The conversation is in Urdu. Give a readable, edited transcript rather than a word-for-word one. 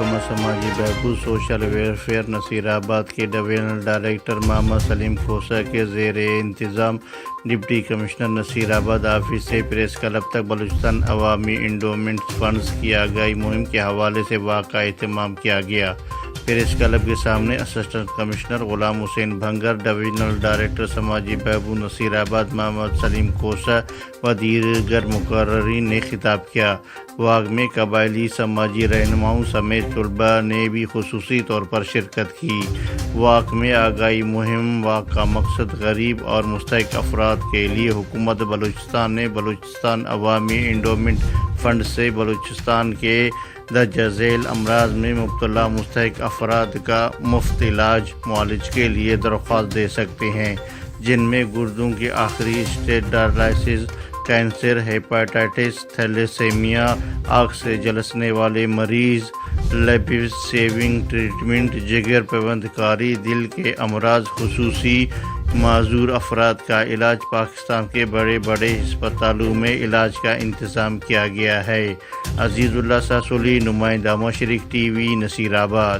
محکمہ سماجی بہبود سوشل ویلفیئر نصیر آباد کے ڈویژنل ڈائریکٹر محمد سلیم کھوسہ کے زیر انتظام ڈپٹی کمشنر نصیر آباد آفس سے پریس کلب تک بلوچستان عوامی انڈومنٹ فنڈز کی آگاہی مہم کے حوالے سے واقعہ اہتمام کیا گیا۔ پریس کلب کے سامنے اسسٹنٹ کمشنر غلام حسین بھنگر، ڈویژنل ڈائریکٹر سماجی بہبود نصیر آباد محمد سلیم کھوسہ و دیگر مقررین نے خطاب کیا۔ واقعہ میں قبائلی سماجی رہنماؤں سمیت طلباء نے بھی خصوصی طور پر شرکت کی۔ واقعہ میں آگاہی مہم واقعہ کا مقصد غریب اور مستحق افراد کے لیے حکومت بلوچستان نے بلوچستان عوامی انڈومنٹ فنڈ سے بلوچستان کے درجہ ذیل امراض میں مبتلا مستحق افراد کا مفت علاج معالج کے لیے درخواست دے سکتے ہیں، جن میں گردوں کی آخری stage, dialysis, cancer, hepatitis, thalassaemia, آنکھ سے جلسنے والے مریض، لائف سیونگ ٹریٹمنٹ، جگر پیوند کاری، دل کے امراض، خصوصی معذور افراد کا علاج۔ پاکستان کے بڑے بڑے ہسپتالوں میں علاج کا انتظام کیا گیا ہے۔ عزیز اللہ ساسولی، نمائندہ مشرق ٹی وی، نصیر آباد۔